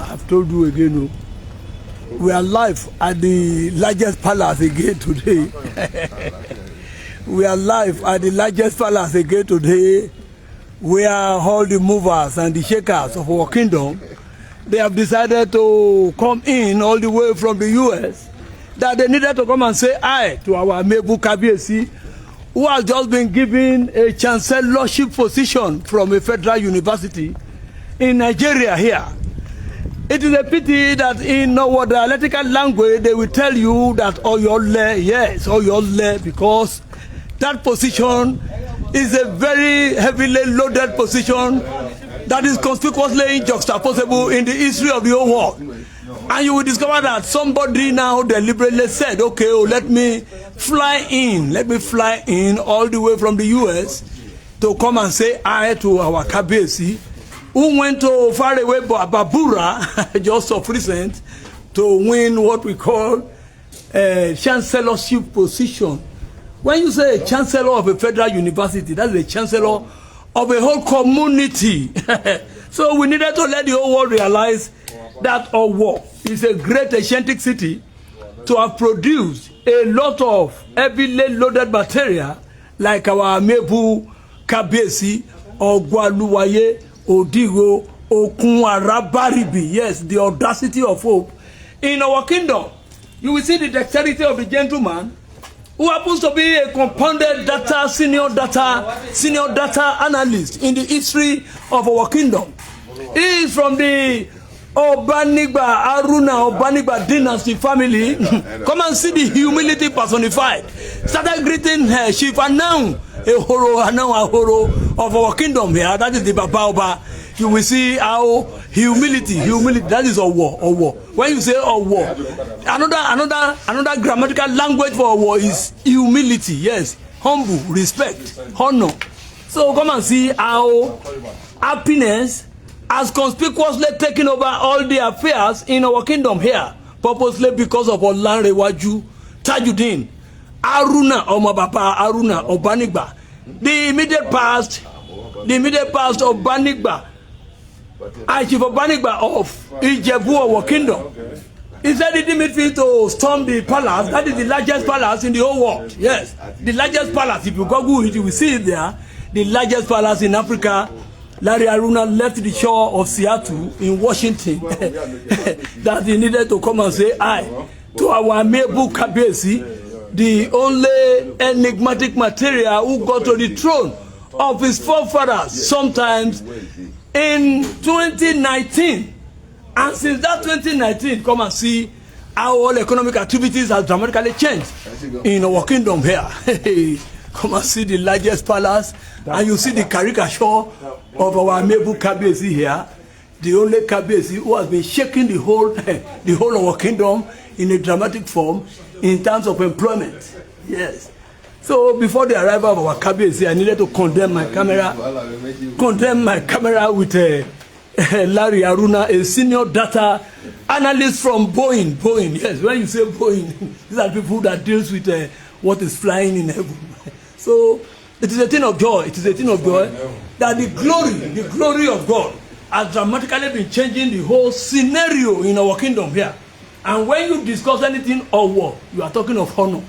I've told you again, we are live at the largest palace again today. We are live at the largest palace again today, where all the movers and the shakers of our kingdom, they have decided to come in all the way from the US, that they needed to come and say hi to our Mebu Kabiesi, who has just been given a chancellorship position from a federal university in Nigeria here. It is a pity that in our dialectical language they will tell you that Oyole, yes, Oyole, because that position is a very heavily loaded position that is conspicuously juxtaposable in the history of the whole world. And you will discover that somebody now deliberately said, okay, let me fly in all the way from the US to come and say hi to our Kabesi, who went to faraway Babura just of recent to win what we call a chancellorship position. When you say a chancellor of a federal university, that's a chancellor of a whole community. So we needed to let the whole world realize that Owo is a great Oceanic city to have produced a lot of heavily loaded material like our Mebu Kabesi, Ogwaluwaye, Odigo, Okunwarabaribi. Yes, the audacity of hope. In our kingdom, you will see the dexterity of the gentleman who happens to be a compounded data, senior data analyst in the history of our kingdom. He is from the Obanigba, Aruna-Obanigba dynasty family. Come and see the humility personified. Started greeting her. She announced a horo of our kingdom here. That is the Babura. You will see how humility, that is Owo. When you say Owo, another grammatical language for Owo is humility. Yes, humble, respect, honor. So come and see how happiness has conspicuously taken over all the affairs in our kingdom here, purposely because of Olanrewaju, Tajuddin, Aruna-Obanigba, the immediate past of Banigba, Ajibade of Ijebu, our kingdom. He said he didn't mean to storm the palace. That is the largest palace in the whole world. Yes, the largest palace. If you Google it, you will see it there. The largest palace in Africa. Larry Aruna left the shore of Seattle in Washington that he needed to come and say hi to our Mebu Kabesi, the only enigmatic material who got to the throne of his forefathers sometimes in 2019. And since that 2019, come and see how all economic activities have dramatically changed in our kingdom here. Come and see the largest palace, and you see the caricature of our Mebu Kabesi here, the only Kabesi who has been shaking the whole of our kingdom in a dramatic form in terms of employment. Yes. So before the arrival of our Kabesi, I needed to condemn my camera with Larry Aruna, a senior data analyst from Boeing. Yes, when you say Boeing, these are people that deals with what is flying in heaven. So it is a thing of joy. It is a thing of joy that the glory of God has dramatically been changing the whole scenario in our kingdom here. And when you discuss anything of war, you are talking of honor.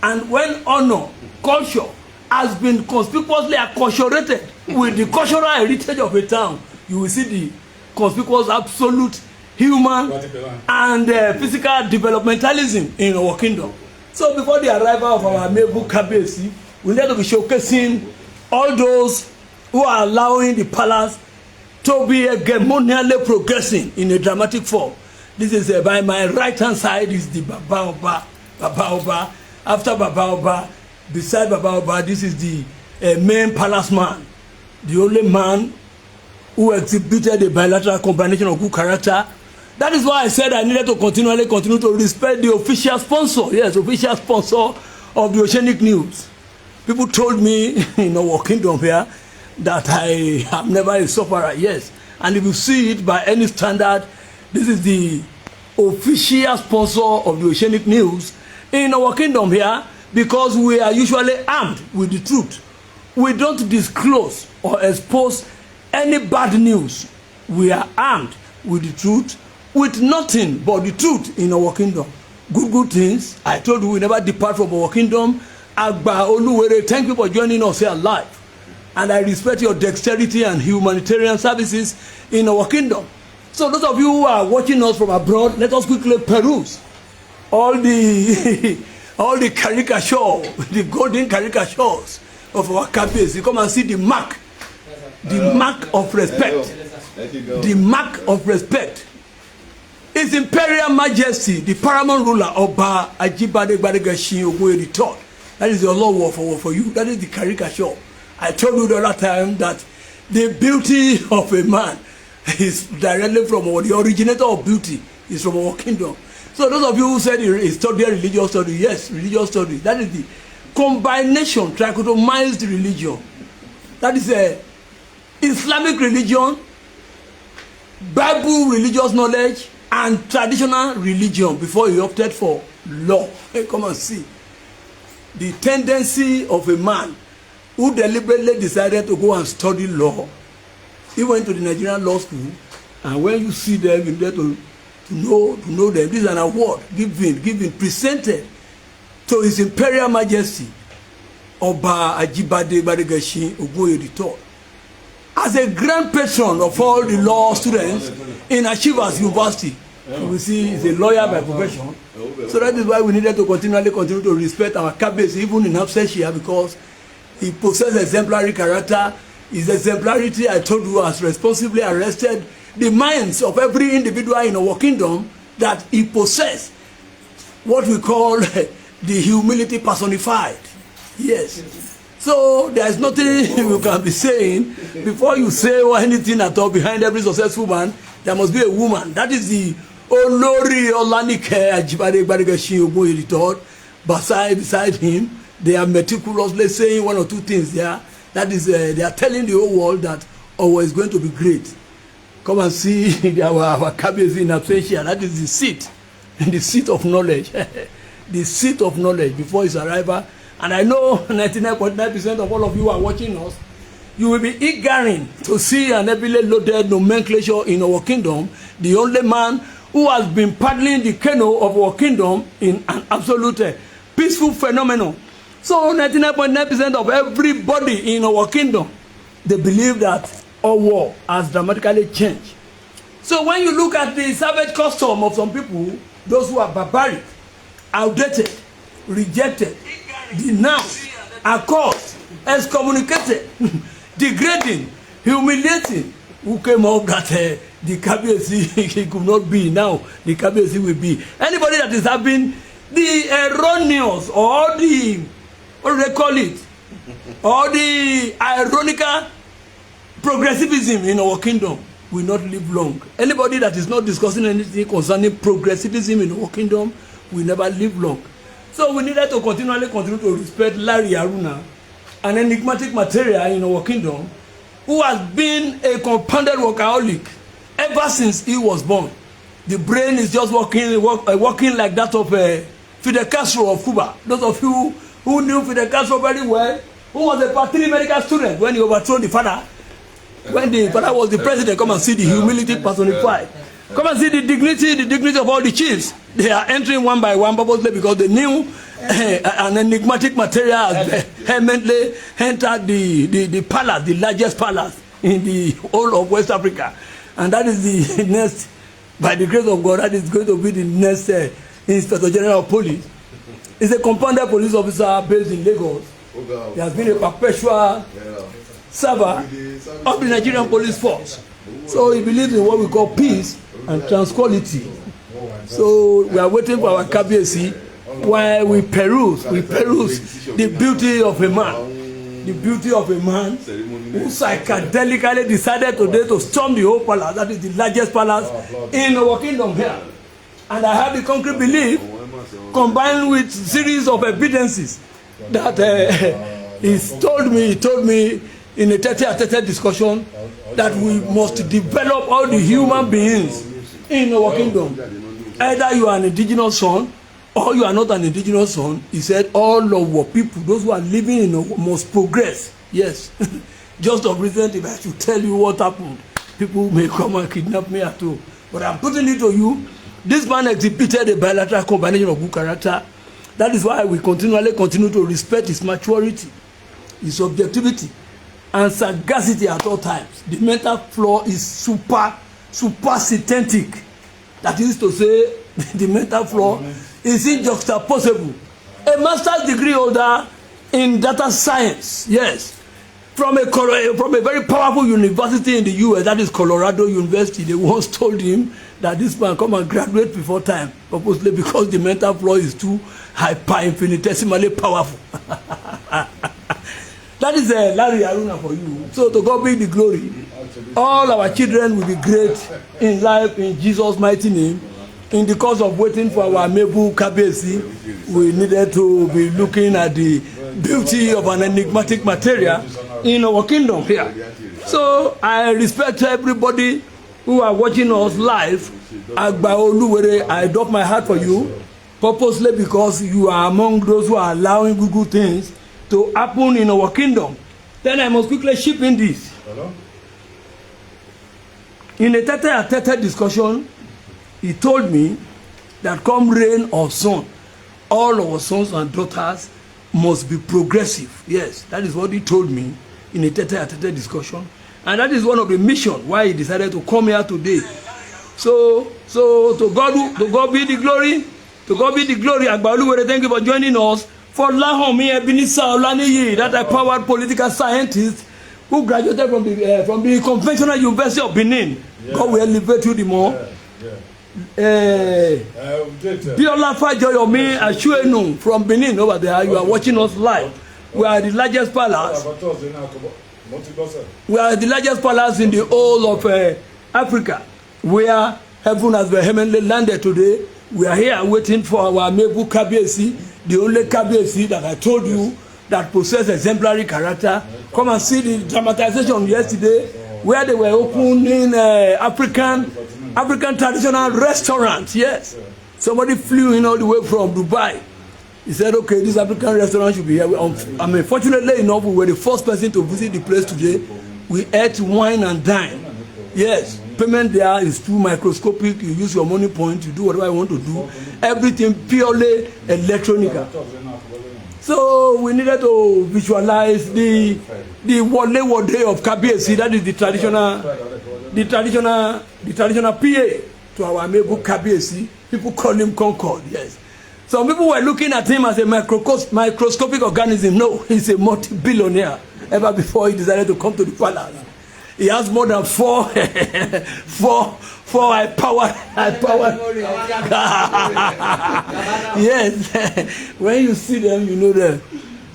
And when honor, culture, has been conspicuously acculturated with the cultural heritage of a town, you will see the conspicuous absolute human and physical developmentalism in our kingdom. So before the arrival of our Mebu Kabesi, we need to be showcasing all those who are allowing the palace to be hegemonially progressing in a dramatic form. This is by my right hand side is the Babura. After Babura, beside Babura, this is the main palace man, the only man who exhibited a bilateral combination of good character. That is why I said I needed to continue to respect the official sponsor. Yes, official sponsor of the Oceanic News. People told me in our kingdom here that I am never a sufferer. Yes, and if you see it by any standard, this is the official sponsor of the Oceanic News in our kingdom here, because we are usually armed with the truth. We don't disclose or expose any bad news. We are armed with the truth, with nothing but the truth in our kingdom. Good things. I told you we never depart from our kingdom. Agba Oluwere, thank you for joining us here live. And I respect your dexterity and humanitarian services in our kingdom. So those of you who are watching us from abroad, let us quickly peruse all the all the caricature, the golden caricatures of our campaigns. You come and see the mark of respect. The mark of respect. His Imperial Majesty, the paramount ruler of Ajibade Gbadegesin Ogunoye III. That is the Olowo of Owo for you. That is the caricature. I told you the other time that the beauty of a man is directly from the originator of beauty is from our kingdom. So those of you who said he studied religious study, yes, religious study. That is the combination, trichotomized religion. That is a Islamic religion, Bible religious knowledge, and traditional religion before he opted for law. Hey, come and see the tendency of a man who deliberately decided to go and study law. He went to the Nigerian law school, and when you see them, you get to know them. This is an award given, presented to His Imperial Majesty Oba Ajibade Gbadegesin Ogunoye III, as a grand patron of all the law students in Achievers University. You will see he's a lawyer by profession. So that is why we needed to continue to respect our cabinets, even in absentia, because he possesses exemplary character. His exemplarity, I told you, has responsibly arrested the minds of every individual in our kingdom, that he possessed what we call the humility personified. Yes. So there is nothing you can be saying before you say or anything at all. Behind every successful man, there must be a woman. That is the Olori Olanike Ajibade Gbadegesin Ogunoye III. Beside him, they are meticulously saying one or two things there. That is, they are telling the whole world that Owo is going to be great. Come and see our cabbage in absentia. That is the seat of knowledge, the seat of knowledge before his arrival. And I know 99.9% of all of you who are watching us, you will be eagering to see an heavily loaded nomenclature in our kingdom, the only man who has been paddling the canoe of our kingdom in an absolute peaceful phenomenon. So 99.9% of everybody in our kingdom, they believe that Owo has dramatically changed. So when you look at the savage custom of some people, those who are barbaric, outdated, rejected, denounced, accused, excommunicated, degrading, humiliating, who came up that the Kabiyesi could not be, now the Kabiyesi will be. Anybody that is having the erroneous or the, what do they call it, or the ironical progressivism in our kingdom will not live long. Anybody that is not discussing anything concerning progressivism in our kingdom will never live long. So we needed to continue to respect Larry Aruna, an enigmatic material in our kingdom, who has been a compounded workaholic ever since he was born. The brain is just working like that of Fidel Castro of Cuba. Those of you who knew Fidel Castro very well, who was a Part 3 medical student when he overthrew the father. When the father was the president, come and see the humility personified. Come and see the dignity of all the chiefs. They are entering one by one purposely because they knew an enigmatic material has vehemently entered the palace, the largest palace in the whole of West Africa. And that is the next, by the grace of God, that is going to be the next Inspector General of Police. He's a compounded police officer based in Lagos. He has been a perpetual server of the Nigerian police force. So he believes in what we call peace and tranquility. So we are waiting for our Kabiyesi while we peruse the beauty of a man. The beauty of a man who psychedelically decided today to storm the whole palace. That is the largest palace in our kingdom here. And I have the concrete belief, combined with series of evidences, that he told me in a tete-a-tete discussion that we must develop all the human beings in our kingdom. Either you are an indigenous son or you are not an indigenous son. He said all of our people, those who are living in our, must progress. Yes. Just of recent, if I should tell you what happened People may come and kidnap me at all. But I'm putting it to you. This man exhibited a bilateral combination of good character. That is why we continually continue to respect his maturity, his objectivity, and sagacity at all times. The mental flaw is super synthetic. That is to say, the mental flaw is injuxtaposable. A master's degree holder in data science, yes, from a very powerful university in the US, that is Colorado University. They once told him that this man come and graduate before time, purposely because the mental flaw is too hyper-infinitesimally powerful. That is Larry Aruna for you. So to God be the glory. All our children will be great in life in Jesus' mighty name. In the course of waiting for our Mebu Kabesi, we needed to be looking at the beauty of an enigmatic material in our kingdom here. So I respect everybody who are watching us live. I drop my heart for you, purposely because you are among those who are allowing good things to happen in our kingdom. Then I must quickly chip in this. Hello? In a tete-a-tete discussion, he told me that come rain or sun, all our sons and daughters must be progressive. Yes, that is what he told me in a tete-a-tete discussion. And that is one of the missions why he decided to come here today. So to God be the glory. To God be the glory. Agbaluwere, thank you for joining us. For Lahomi Ebenezer Olaniyi, that a powered political scientist who graduated from the conventional University of Benin. Yeah. God will elevate you the more. Biola Fajoyomi Ashuenu from Benin over there. You are watching us live. We are the largest palace. We are the largest palace in the whole of Africa, where heaven has vehemently landed today. We are here waiting for our Mebu Kabesi, the only Kabesi that I told you that possess exemplary character. Come and see the dramatization yesterday, where they were opening African traditional restaurants. Yes, somebody flew in all the way from Dubai. He said, okay, this African restaurant should be here. I mean, fortunately enough, we were the first person to visit the place today. We ate, wine, and dine. Yes, payment there is too microscopic. You use your money point, you do whatever you want to do. Everything purely electronic. So we needed to visualize the Olowo of Kabiyesi. That is the traditional PA to our Mebu Kabiyesi. People call him Concord. Yes. Some people were looking at him as a microscopic organism. No, he's a multi-billionaire. Ever before he decided to come to the palace, he has more than four high-powered. Yes, when you see them, you know them.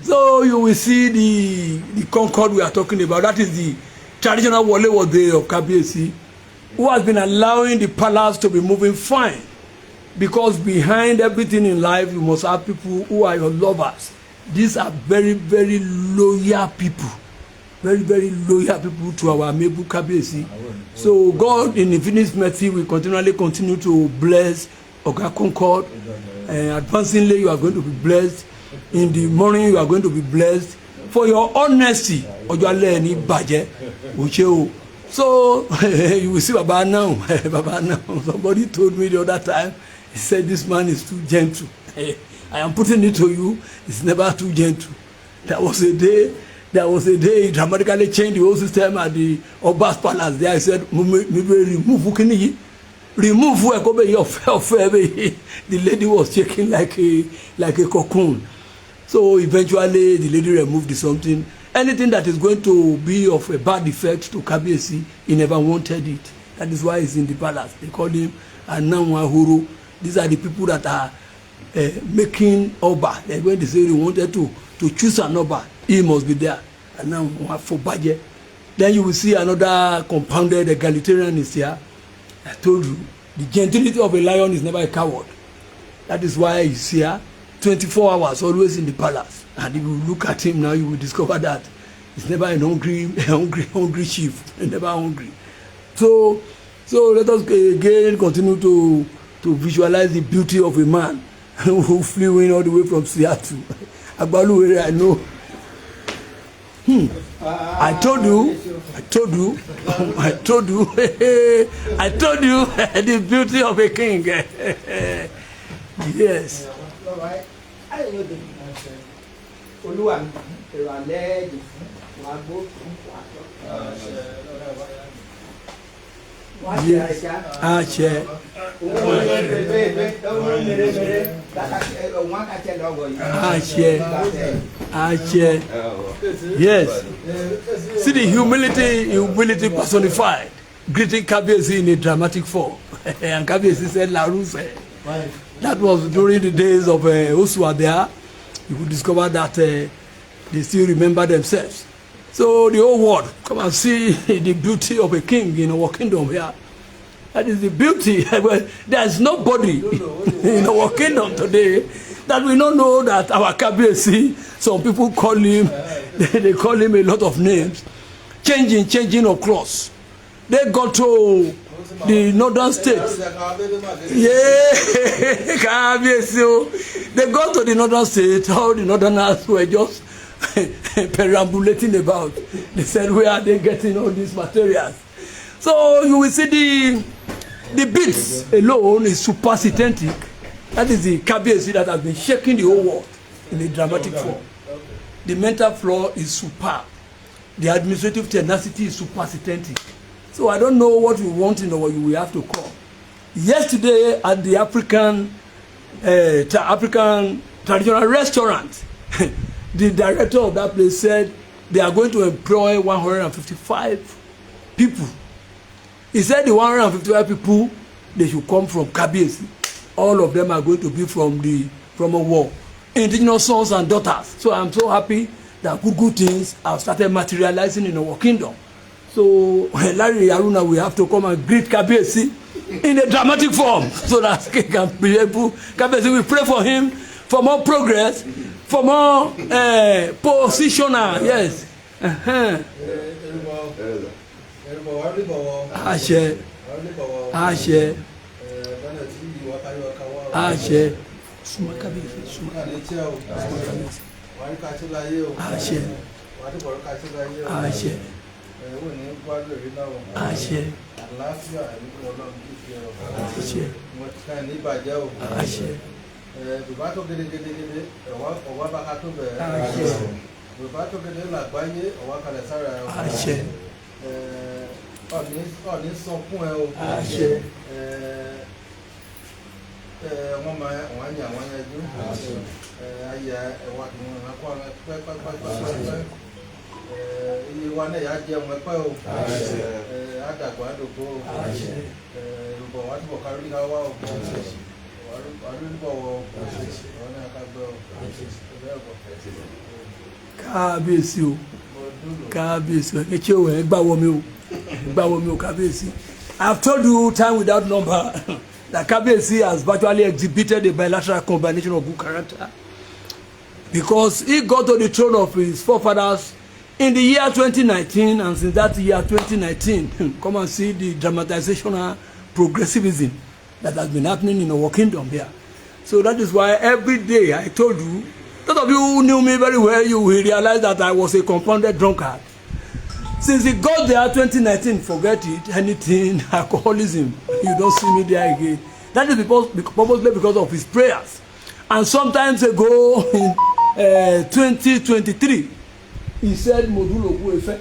So you will see the Concord we are talking about. That is the traditional Olowo of Kabiyesi, who has been allowing the palace to be moving fine. Because behind everything in life, you must have people who are your lovers. These are very, very loyal people. Very, very loyal people to our Mebu Kabiyesi. So God in infinite mercy will continually continue to bless Oga Concord. Advancingly, you are going to be blessed. In the morning, you are going to be blessed. For your honesty, Ojale Baje, Ucheo. So you will see Baba now. Baba now. Somebody told me the other time, he said this man is too gentle. I am putting it to you, it's never too gentle. There was a day he dramatically changed the whole system at the Oba's palace. There I said, remove Ukini. Remove the lady was shaking like a cocoon. So eventually the lady removed something. Anything that is going to be of a bad effect to Kabiyesi, he never wanted it. That is why he's in the palace. They call him Ananwahuru. These are the people that are making Oba. When they say they wanted to choose an Oba, he must be there. And now for budget. Then you will see another compounded egalitarian is here. I told you, the gentility of a lion is never a coward. That is why he's here 24 hours, always in the palace. And if you look at him now, you will discover that he's never an hungry chief. He's never hungry. So let us again continue to visualize the beauty of a man who flew in all the way from Seattle. Agbaluwere, I know. I told you, the beauty of a king. Yes. Yes. Yes. See the humility personified, greeting Kabiyesi in a dramatic form. And Kabiyesi said, La Ruse. That was during the days of Osua there. You could discover that they still remember themselves. So the whole world, come and see the beauty of a king in our kingdom here. That is the beauty. There is nobody in our kingdom today that we don't know that our Kabiyesi, some people call him, they call him a lot of names, changing of clothes. They go to the northern states. Yeah, Kabiyesi. They go to the northern states. All the northerners were just perambulating about. They said, where are they getting all these materials? So you will see the beats alone is supersitatic. That is the Kabiyesi that has been shaking the whole world in a dramatic form. The mental floor is superb. The administrative tenacity is supersitatic. So I don't know what we want in our, we have to come. Yesterday at the African traditional restaurant, the director of that place said they are going to employ 155 people. He said the 155 people, they should come from Kabiyesi. All of them are going to be from Owo, indigenous sons and daughters. So I'm so happy that good things have started materializing in our kingdom. So Larry Aruna, we have to come and greet Kabiyesi in a dramatic form so that he can be able. Kabiyesi, we pray for him for more progress, for more positioner. Yes. Àṣẹ. Àṣẹ. Àṣẹ. Súnmọ́ Kábíyèsí, súnmọ́ Kábíyèsí. Àṣẹ. Àṣẹ. Àṣẹ. Àṣẹ. Bùbá tó gédégédé ọwọ́ bá ká tó bẹ̀rẹ̀. Bùbá tó gédé làgbáyé ọwọ́ kalẹ̀ sára ẹ̀. Àṣẹ. Ọ̀ní sọkún ẹ o. Àṣẹ. Wọ́n máa wọ́n yàn wọ́n yẹn dún. Ayé ẹ̀wà kì í wọ́n kọ́ pẹ́pẹ́pẹ́pẹ́. Iye wa náà yà á jẹun ẹ̀pẹ́ o. Àdàgbà àdògbò o. Ìrùbọ̀ wá túbọ̀ kárí ká wá o. Kábíyèsí o, Kábíyèsí o, ẹ̀kẹ́ o, ẹ̀ gbà wọ́n mi o, Kábíyèsí. I've told you time without number that Kábíyèsí has virtually exhibited a bilateral combination of good character, because he got to the throne of his forefathers in the year 2019, and since that year 2019, come and see the dramatization and progressivism that has been happening in our kingdom here. So that is why every day I told you, those of you who knew me very well, you will realize that I was a compounded drunkard. Since he got there 2019, forget it, anything, alcoholism, you don't see me there again. That is purposely because of his prayers. And sometimes ago in 2023, he said, Modulo Kuefe.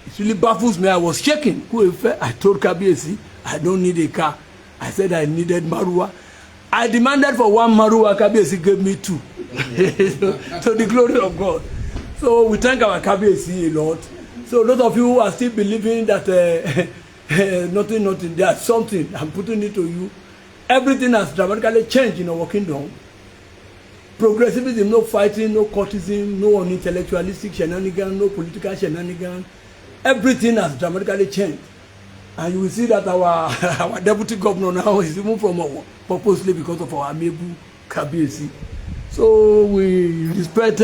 It really baffles me. I was shaking. Kuefe. I told Kabiyesi, I don't need a car. I said I needed Marua. I demanded for one Marua. Kabiyesi gave me two. To the glory of God. So we thank our Kabiyesi a lot. So those of you who are still believing that nothing, there's something, I'm putting it to you. Everything has dramatically changed in our kingdom. Progressivism, no fighting, no courtism, no unintellectualistic shenanigans, no political shenanigans. Everything has dramatically changed. And you will see that our deputy governor now is even from our, purposely because of our amiable Kabiyesi. So we respect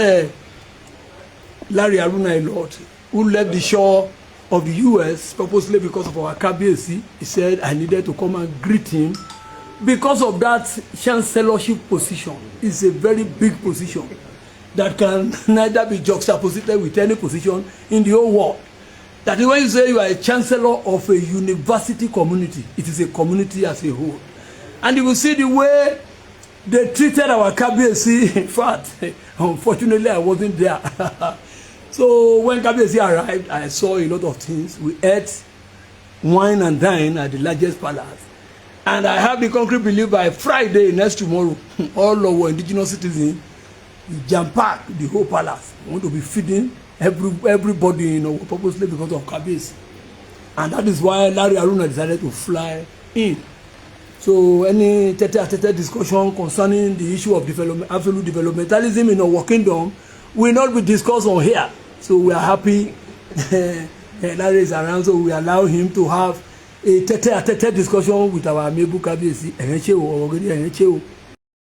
Larry Aruna a lot, who left the shore of the US purposely because of our Kabiyesi. He said I needed to come and greet him because of that chancellorship position. It's a very big position. that can neither be juxtaposed with any position in the whole world. That is when you say you are a chancellor of a university community, it is a community as a whole. And you will see the way they treated our Kabiyesi. In fact, unfortunately, I wasn't there. So when Kabiyesi arrived, I saw a lot of things. We ate, wine and dine at the largest palace. And I have the concrete belief by Friday, next tomorrow, all our indigenous citizens jam-pack the whole palace. We want to be feeding everybody, purposely because of Kabiyesi. And that is why Larry Aruna decided to fly in. So any tete-a-tete discussion concerning the issue of development, absolute developmentalism in our kingdom will not be discussed on here. So we are happy Larry is around, so we allow him to have a tete-a-tete discussion with our amiable Kabiyesi.